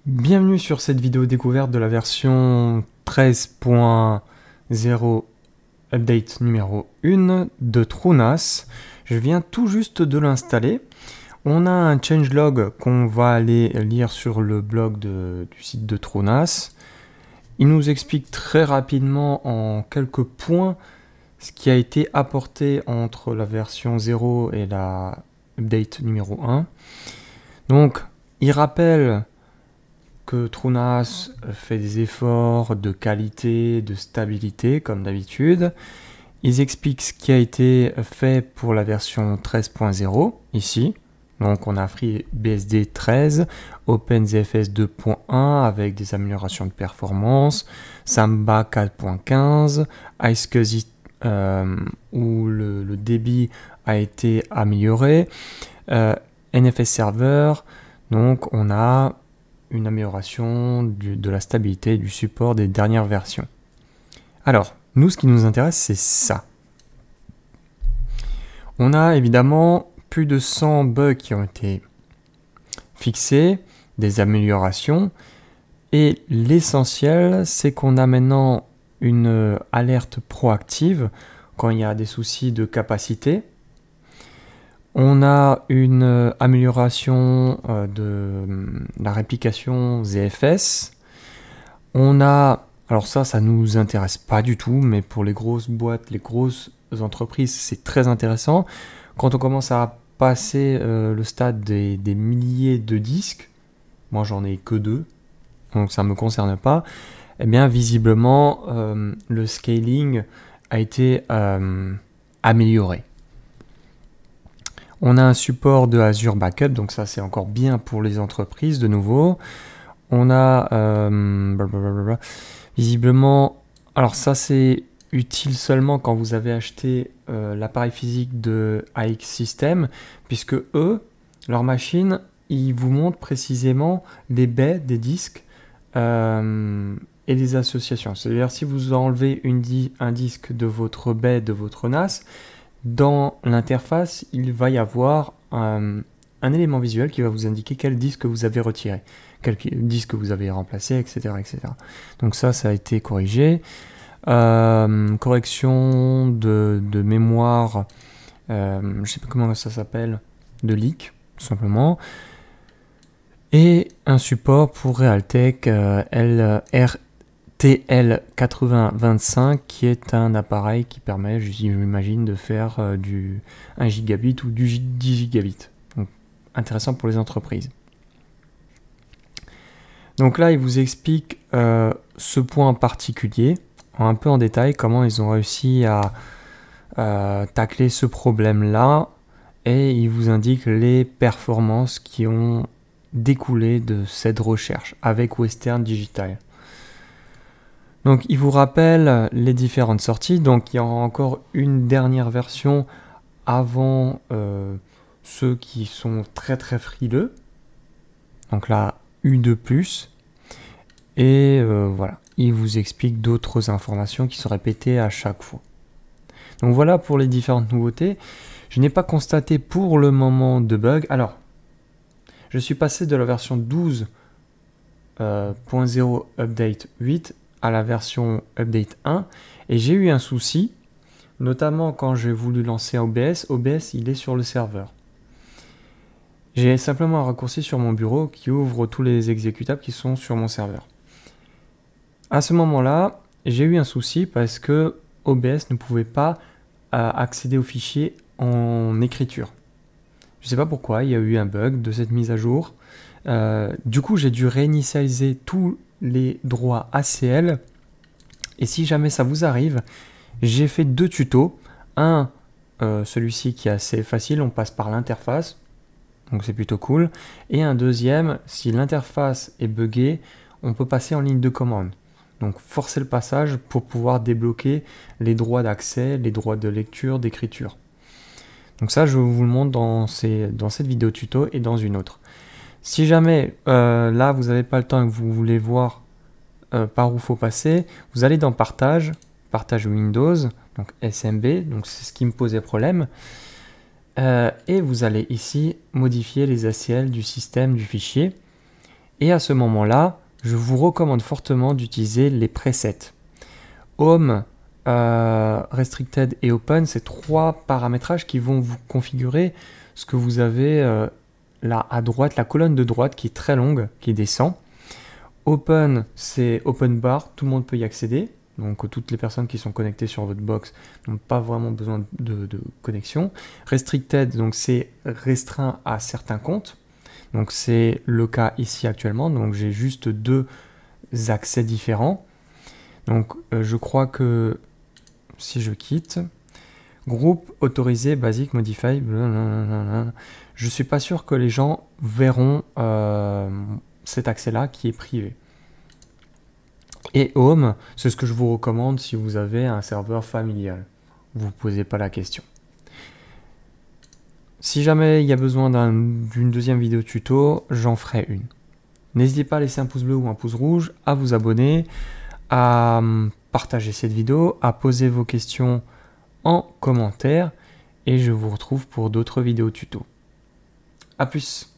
Bienvenue sur cette vidéo découverte de la version 13.0 update numéro 1 de TrueNAS. Je viens tout juste de l'installer. On a un changelog qu'on va aller lire sur le blog du site de TrueNAS. Il nous explique très rapidement en quelques points ce qui a été apporté entre la version 0 et la update numéro 1. Donc, il rappelle que TrueNAS fait des efforts de qualité, de stabilité, comme d'habitude. Ils expliquent ce qui a été fait pour la version 13.0, ici. Donc on a FreeBSD 13, OpenZFS 2.1 avec des améliorations de performance, Samba 4.15, iSCSI où le débit a été amélioré, NFS Server, donc on a une amélioration de la stabilité et du support des dernières versions. Alors, nous, ce qui nous intéresse, c'est ça. On a évidemment plus de 100 bugs qui ont été fixés, des améliorations, et l'essentiel, c'est qu'on a maintenant une alerte proactive quand il y a des soucis de capacité. On a une amélioration de la réplication ZFS. On a, alors ça nous intéresse pas du tout, mais pour les grosses boîtes, les grosses entreprises, c'est très intéressant. Quand on commence à passer le stade des milliers de disques, moi j'en ai que 2, donc ça ne me concerne pas, eh bien visiblement le scaling a été amélioré. On a un support de Azure Backup, donc ça c'est encore bien pour les entreprises de nouveau. On a visiblement, alors ça c'est utile seulement quand vous avez acheté l'appareil physique de AX System, puisque eux, leur machine, ils vous montrent précisément les baies des disques et les associations. C'est-à-dire si vous enlevez un disque de votre baie de votre NAS, dans l'interface, il va y avoir un élément visuel qui va vous indiquer quel disque vous avez retiré, quel disque vous avez remplacé, etc. etc. Donc ça a été corrigé. Correction de mémoire, je ne sais pas comment ça s'appelle, de leak, tout simplement. Et un support pour Realtek TL8025 qui est un appareil qui permet, j'imagine, de faire du 1 gigabit ou du 10 gigabit. Donc, intéressant pour les entreprises. Donc là, il vous explique ce point en particulier, un peu en détail, comment ils ont réussi à tacler ce problème-là, et il vous indique les performances qui ont découlé de cette recherche avec Western Digital. Donc il vous rappelle les différentes sorties, donc il y aura encore une dernière version avant ceux qui sont très frileux, donc la U2+, et voilà, il vous explique d'autres informations qui sont répétées à chaque fois. Donc voilà pour les différentes nouveautés. Je n'ai pas constaté pour le moment de bug. Alors, je suis passé de la version 12.0 update 8 à la version update 1 et j'ai eu un souci, notamment quand j'ai voulu lancer OBS. OBS il est sur le serveur. J'ai simplement un raccourci sur mon bureau qui ouvre tous les exécutables qui sont sur mon serveur. À ce moment-là, j'ai eu un souci parce que OBS ne pouvait pas accéder aux fichiers en écriture. Je ne sais pas pourquoi, il y a eu un bug de cette mise à jour. Du coup, j'ai dû réinitialiser tous les droits ACL. Et si jamais ça vous arrive, j'ai fait 2 tutos. Un, celui-ci qui est assez facile, on passe par l'interface. Donc c'est plutôt cool. Et un deuxième, si l'interface est buggée, on peut passer en ligne de commande. Donc forcer le passage pour pouvoir débloquer les droits d'accès, les droits de lecture, d'écriture. Donc ça, je vous le montre dans cette vidéo tuto et dans une autre. Si jamais là, vous n'avez pas le temps et que vous voulez voir par où il faut passer, vous allez dans Partage, Partage Windows, donc SMB, donc c'est ce qui me posait problème. Et vous allez ici modifier les ACL du système du fichier. Et à ce moment-là, je vous recommande fortement d'utiliser les presets. Home, Restricted et Open, c'est 3 paramétrages qui vont vous configurer ce que vous avez là à droite, la colonne de droite qui est très longue, qui descend. Open, c'est Open Bar, tout le monde peut y accéder. Donc toutes les personnes qui sont connectées sur votre box n'ont pas vraiment besoin de connexion. Restricted, donc c'est restreint à certains comptes. Donc c'est le cas ici actuellement. Donc j'ai juste 2 accès différents. Donc je crois que si je quitte, groupe autorisé, basique, modify, blablabla, je suis pas sûr que les gens verront cet accès-là qui est privé. Et Home, c'est ce que je vous recommande si vous avez un serveur familial. Vous ne posez pas la question. Si jamais il y a besoin d'une deuxième vidéo tuto, j'en ferai une. N'hésitez pas à laisser un pouce bleu ou un pouce rouge, à vous abonner, à partager cette vidéo, à poser vos questions en commentaire et je vous retrouve pour d'autres vidéos tuto. A plus!